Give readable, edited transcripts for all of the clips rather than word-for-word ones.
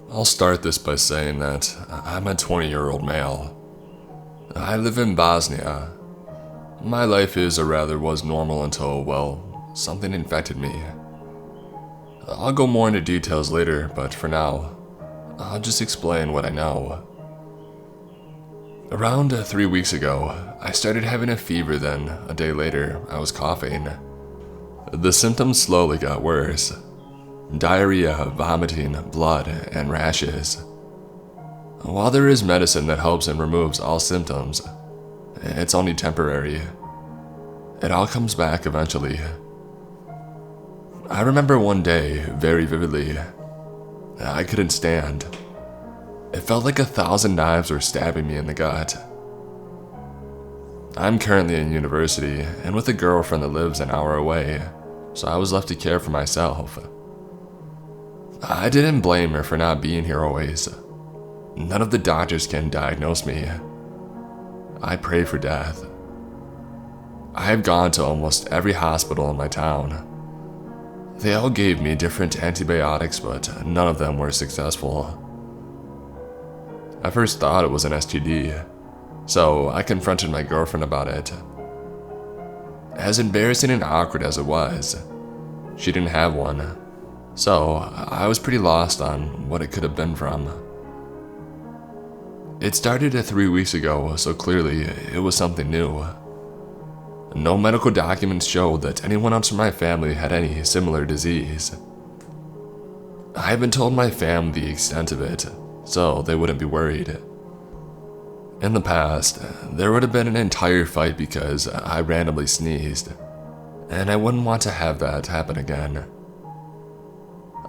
I'll start this by saying that I'm a 20-year-old male. I live in Bosnia. My life is, or rather was, normal until, well, something infected me. I'll go more into details later, but for now, I'll just explain what I know. Around 3 weeks ago, I started having a fever, then a day later, I was coughing. The symptoms slowly got worse. Diarrhea, vomiting, blood, and rashes. While there is medicine that helps and removes all symptoms, it's only temporary. It all comes back eventually. I remember one day very vividly. I couldn't stand. It felt like 1,000 knives were stabbing me in the gut. I'm currently in university and with a girlfriend that lives an hour away, so I was left to care for myself. I didn't blame her for not being here always. None of the doctors can diagnose me. I pray for death. I have gone to almost every hospital in my town. They all gave me different antibiotics, but none of them were successful. I first thought it was an STD, so I confronted my girlfriend about it. As embarrassing and awkward as it was, she didn't have one, so I was pretty lost on what it could have been from. It started 3 weeks ago, so clearly it was something new. No medical documents showed that anyone else in my family had any similar disease. I haven't told my family the extent of it, so they wouldn't be worried. In the past, there would have been an entire fight because I randomly sneezed, and I wouldn't want to have that happen again.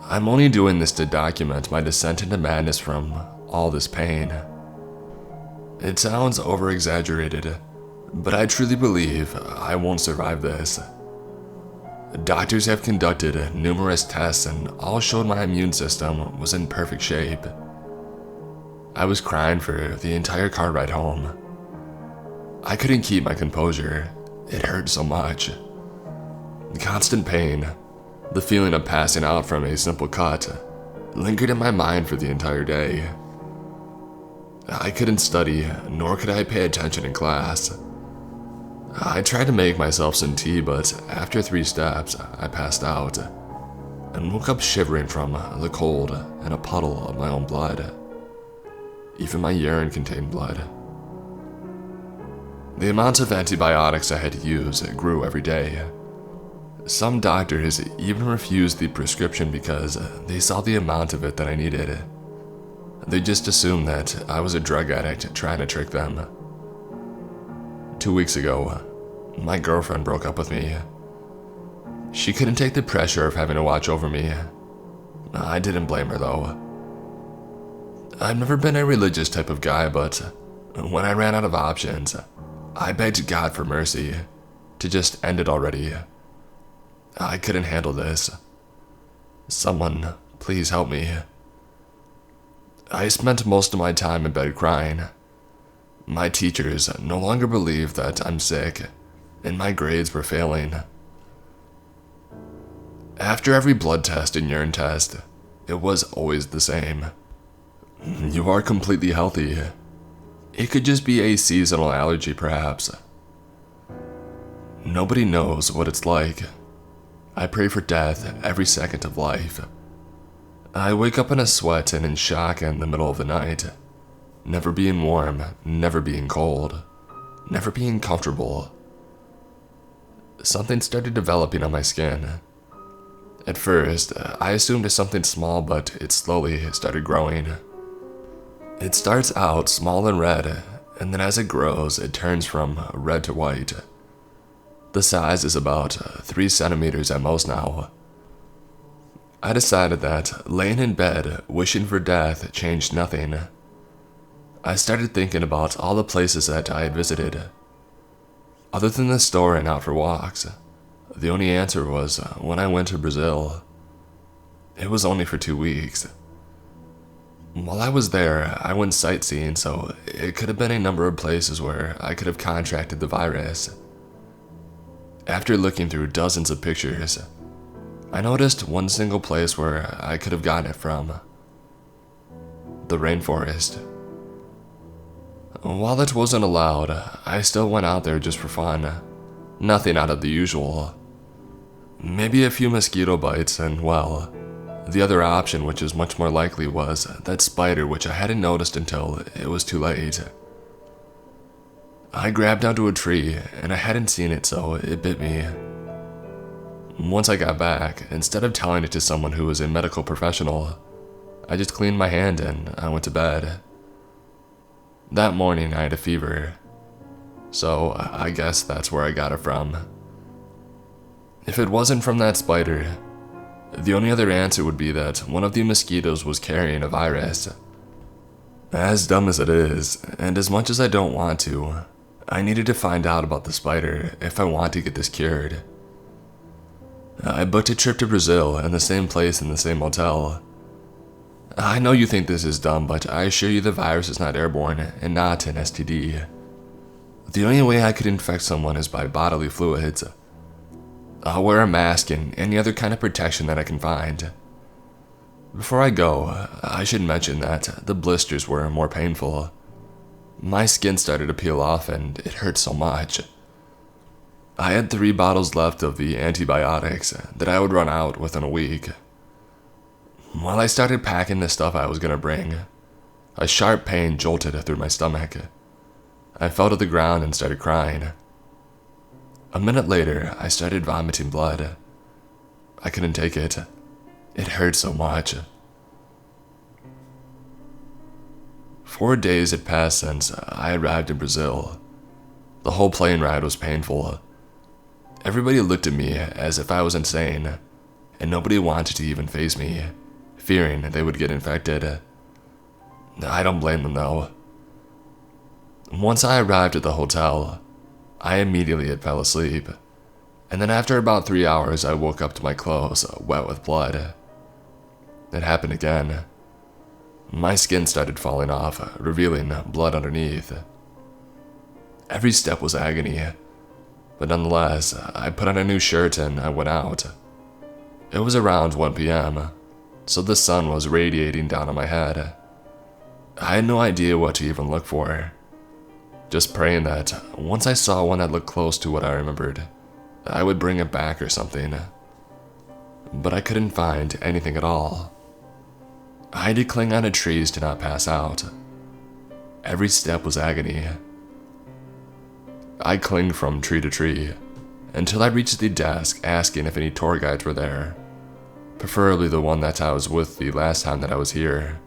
I'm only doing this to document my descent into madness from all this pain. It sounds over-exaggerated, but I truly believe I won't survive this. Doctors have conducted numerous tests and all showed my immune system was in perfect shape. I was crying for the entire car ride home. I couldn't keep my composure. It hurt so much. The constant pain, the feeling of passing out from a simple cut, lingered in my mind for the entire day. I couldn't study, nor could I pay attention in class. I tried to make myself some tea, but after 3 steps, I passed out and woke up shivering from the cold and a puddle of my own blood. Even my urine contained blood. The amount of antibiotics I had to use grew every day. Some doctors even refused the prescription because they saw the amount of it that I needed. They just assumed that I was a drug addict trying to trick them. 2 weeks ago, my girlfriend broke up with me. She couldn't take the pressure of having to watch over me. I didn't blame her though. I've never been a religious type of guy, but when I ran out of options, I begged God for mercy, to just end it already. I couldn't handle this. Someone, please help me. I spent most of my time in bed crying. My teachers no longer believe that I'm sick, and my grades were failing. After every blood test and urine test, it was always the same. You are completely healthy. It could just be a seasonal allergy, perhaps. Nobody knows what it's like. I pray for death every second of life. I wake up in a sweat and in shock in the middle of the night. Never being warm, never being cold, never being comfortable. Something started developing on my skin. At first, I assumed it's something small, but it slowly started growing. It starts out small and red, and then as it grows, it turns from red to white. The size is about 3 centimeters at most now. I decided that laying in bed, wishing for death, changed nothing. I started thinking about all the places that I had visited. Other than the store and out for walks, the only answer was when I went to Brazil. It was only for 2 weeks. While I was there, I went sightseeing, so it could have been a number of places where I could have contracted the virus. After looking through dozens of pictures, I noticed one single place where I could have gotten it from. the rainforest. While it wasn't allowed, I still went out there just for fun. Nothing out of the usual. Maybe a few mosquito bites and, well, the other option, which is much more likely, was that spider which I hadn't noticed until it was too late. I grabbed onto a tree and I hadn't seen it, so it bit me. Once I got back, instead of telling it to someone who was a medical professional, I just cleaned my hand and I went to bed. That morning I had a fever, so I guess that's where I got it from. If it wasn't from that spider, the only other answer would be that one of the mosquitoes was carrying a virus. As dumb as it is, and as much as I don't want to, I needed to find out about the spider if I want to get this cured. I booked a trip to Brazil in the same place in the same hotel. I know you think this is dumb, but I assure you the virus is not airborne and not an STD. The only way I could infect someone is by bodily fluids. I'll wear a mask and any other kind of protection that I can find. Before I go, I should mention that the blisters were more painful. My skin started to peel off and it hurt so much. I had 3 bottles left of the antibiotics that I would run out within a week. While I started packing the stuff I was going to bring, a sharp pain jolted through my stomach. I fell to the ground and started crying. A minute later, I started vomiting blood. I couldn't take it. It hurt so much. 4 days had passed since I arrived in Brazil. The whole plane ride was painful. Everybody looked at me as if I was insane, and nobody wanted to even face me, fearing they would get infected. I don't blame them though. Once I arrived at the hotel, I immediately fell asleep, and then after about 3 hours I woke up to my clothes wet with blood. It happened again. My skin started falling off, revealing blood underneath. Every step was agony, but nonetheless, I put on a new shirt and I went out. It was around 1 p.m., so the sun was radiating down on my head. I had no idea what to even look for, just praying that once I saw one that looked close to what I remembered, I would bring it back or something. But I couldn't find anything at all. I had to cling onto trees to not pass out. Every step was agony. I clinged from tree to tree until I reached the desk asking if any tour guides were there, preferably the one that I was with the last time that I was here.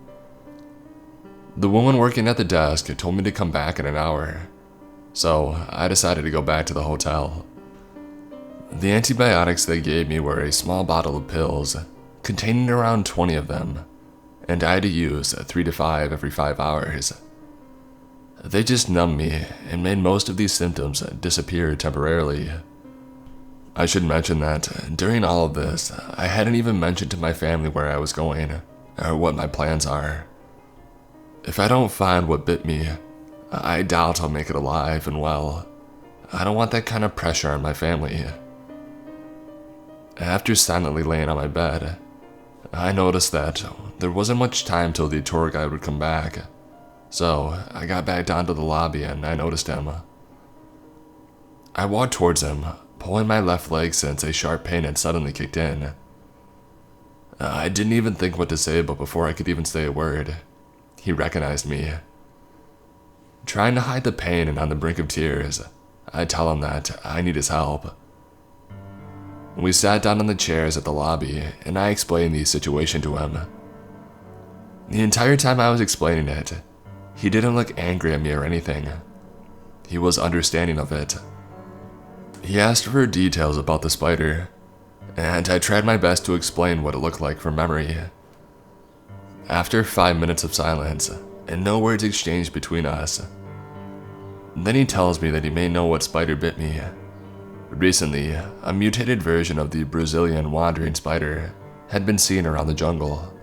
The woman working at the desk told me to come back in an hour, so I decided to go back to the hotel. The antibiotics they gave me were a small bottle of pills containing around 20 of them, and I had to use 3 to 5 every 5 hours. They just numbed me and made most of these symptoms disappear temporarily. I should mention that during all of this, I hadn't even mentioned to my family where I was going or what my plans are. If I don't find what bit me, I doubt I'll make it alive and well. I don't want that kind of pressure on my family. After silently laying on my bed, I noticed that there wasn't much time till the tour guide would come back, so I got back down to the lobby and I noticed him. I walked towards him, pulling my left leg since a sharp pain had suddenly kicked in. I didn't even think what to say, but before I could even say a word, he recognized me. Trying to hide the pain and on the brink of tears, I tell him that I need his help. We sat down on the chairs at the lobby, and I explained the situation to him. The entire time I was explaining it, he didn't look angry at me or anything. He was understanding of it. He asked for details about the spider, and I tried my best to explain what it looked like from memory. After 5 minutes of silence, and no words exchanged between us, then he tells me that he may know what spider bit me. Recently, a mutated version of the Brazilian wandering spider had been seen around the jungle.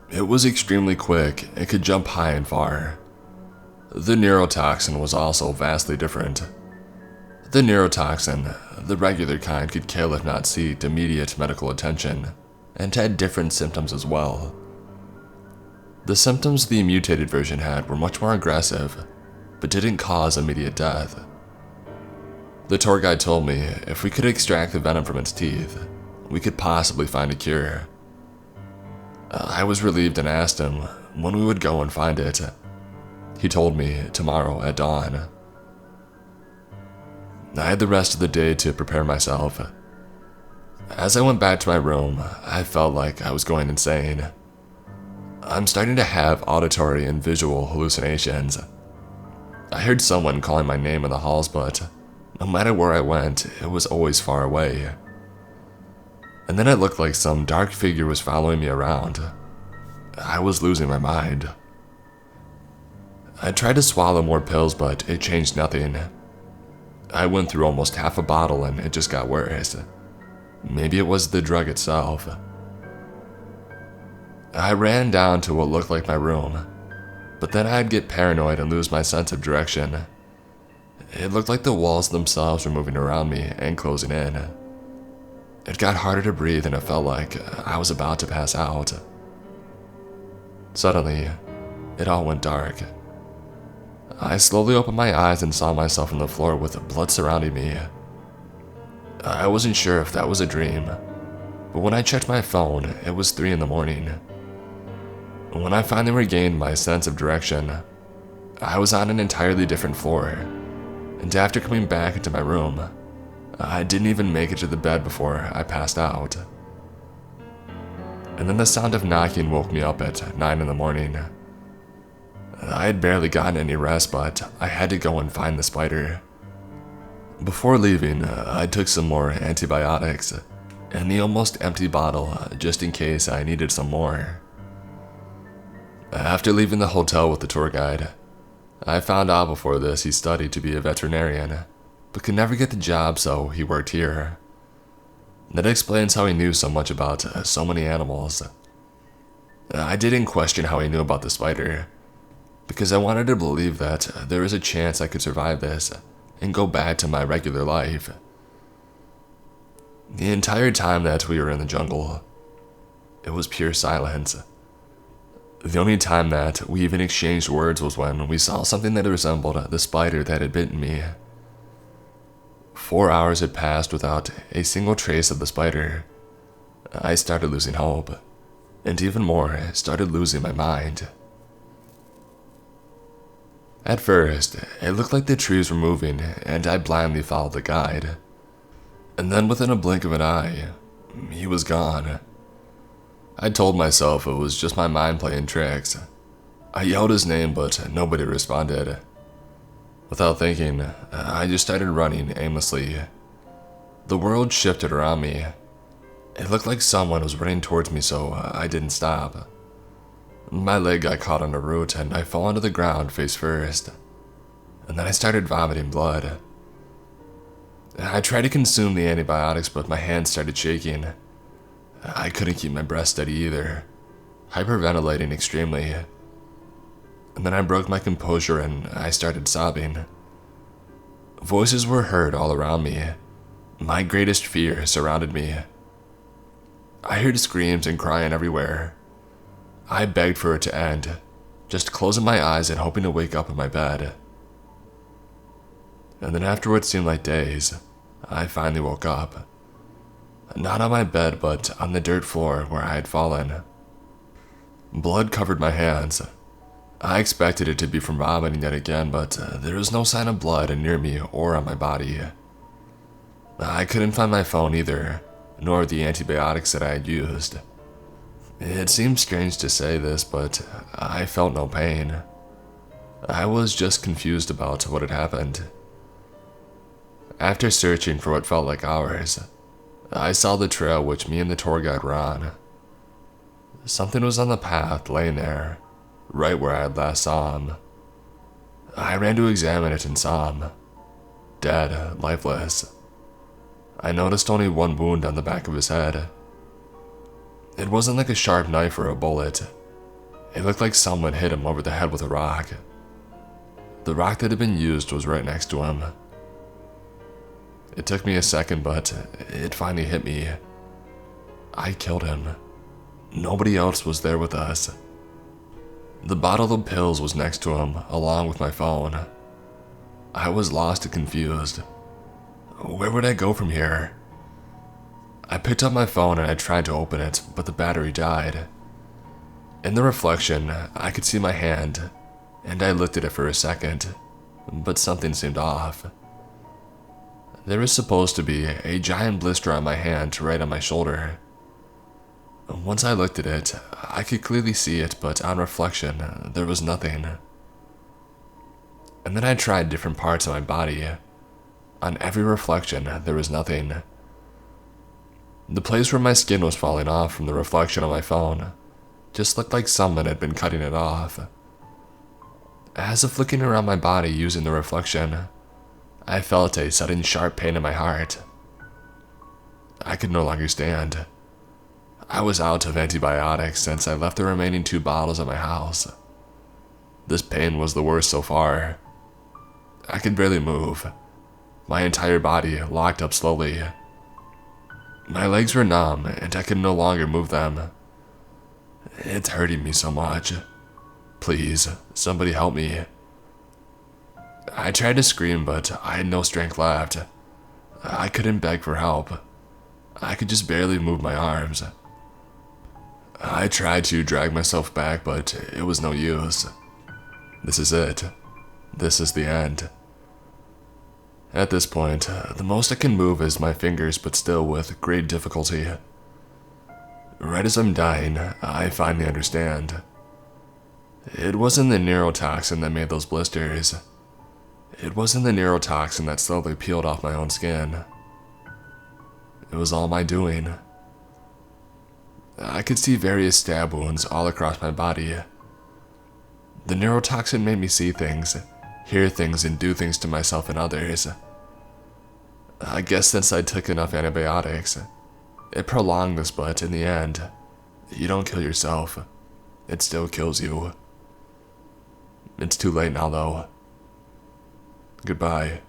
It was extremely quick and could jump high and far. The neurotoxin was also vastly different. The neurotoxin, the regular kind, could kill if not seek immediate medical attention, and had different symptoms as well. The symptoms the mutated version had were much more aggressive, but didn't cause immediate death. The tour guide told me if we could extract the venom from its teeth, we could possibly find a cure. I was relieved and asked him when we would go and find it. He told me tomorrow at dawn. I had the rest of the day to prepare myself. As I went back to my room, I felt like I was going insane. I'm starting to have auditory and visual hallucinations. I heard someone calling my name in the halls, but no matter where I went, it was always far away. And then it looked like some dark figure was following me around. I was losing my mind. I tried to swallow more pills, but it changed nothing. I went through almost half a bottle and it just got worse. Maybe it was the drug itself. I ran down to what looked like my room, but then I'd get paranoid and lose my sense of direction. It looked like the walls themselves were moving around me and closing in. It got harder to breathe and it felt like I was about to pass out. Suddenly, it all went dark. I slowly opened my eyes and saw myself on the floor with blood surrounding me. I wasn't sure if that was a dream, but when I checked my phone, it was 3 in the morning. When I finally regained my sense of direction, I was on an entirely different floor, and after coming back into my room, I didn't even make it to the bed before I passed out. And then the sound of knocking woke me up at 9 in the morning. I had barely gotten any rest, but I had to go and find the spider. Before leaving, I took some more antibiotics and the almost empty bottle just in case I needed some more. After leaving the hotel with the tour guide, I found out before this he studied to be a veterinarian, but could never get the job, so he worked here. That explains how he knew so much about so many animals. I didn't question how he knew about the spider, because I wanted to believe that there was a chance I could survive this and go back to my regular life. The entire time that we were in the jungle, it was pure silence. The only time that we even exchanged words was when we saw something that resembled the spider that had bitten me. 4 hours had passed without a single trace of the spider. I started losing hope, and even more, started losing my mind. At first, it looked like the trees were moving, and I blindly followed the guide. And then within a blink of an eye, he was gone. I told myself it was just my mind playing tricks. I yelled his name, but nobody responded. Without thinking, I just started running aimlessly. The world shifted around me. It looked like someone was running towards me, so I didn't stop. My leg got caught on a root and I fell onto the ground face first. And then I started vomiting blood. I tried to consume the antibiotics, but my hands started shaking. I couldn't keep my breath steady either, hyperventilating extremely. And then I broke my composure and I started sobbing. Voices were heard all around me. My greatest fear surrounded me. I heard screams and crying everywhere. I begged for it to end, just closing my eyes and hoping to wake up in my bed. And then after what seemed like days, I finally woke up. Not on my bed, but on the dirt floor where I had fallen. Blood covered my hands. I expected it to be from vomiting yet again, but there was no sign of blood near me or on my body. I couldn't find my phone either, nor the antibiotics that I had used. It seems strange to say this, but I felt no pain. I was just confused about what had happened. After searching for what felt like hours, I saw the trail which me and the tour guide were on. Something was on the path, laying there, right where I had last saw him. I ran to examine it and saw him, dead, lifeless. I noticed only one wound on the back of his head. It wasn't like a sharp knife or a bullet. It looked like someone hit him over the head with a rock. The rock that had been used was right next to him. It took me a second, but it finally hit me. I killed him. Nobody else was there with us. The bottle of pills was next to him, along with my phone. I was lost and confused. Where would I go from here? I picked up my phone and I tried to open it, but the battery died. In the reflection, I could see my hand, and I looked at it for a second, but something seemed off. There was supposed to be a giant blister on my hand right on my shoulder. Once I looked at it, I could clearly see it, but on reflection, there was nothing. And then I tried different parts of my body. On every reflection, there was nothing. The place where my skin was falling off from the reflection on my phone just looked like someone had been cutting it off. As of looking around my body using the reflection, I felt a sudden sharp pain in my heart. I could no longer stand. I was out of antibiotics since I left the remaining 2 bottles at my house. This pain was the worst so far. I could barely move. My entire body locked up slowly. My legs were numb and I could no longer move them. It's hurting me so much. Please, somebody help me. I tried to scream, but I had no strength left. I couldn't beg for help. I could just barely move my arms. I tried to drag myself back, but it was no use. This is it. This is the end. At this point, the most I can move is my fingers, but still with great difficulty. Right as I'm dying, I finally understand. It wasn't the neurotoxin that made those blisters. It wasn't the neurotoxin that slowly peeled off my own skin. It was all my doing. I could see various stab wounds all across my body. The neurotoxin made me see things, hear things, and do things to myself and others. I guess since I took enough antibiotics, it prolonged this, but in the end, you don't kill yourself. It still kills you. It's too late now, though. Goodbye.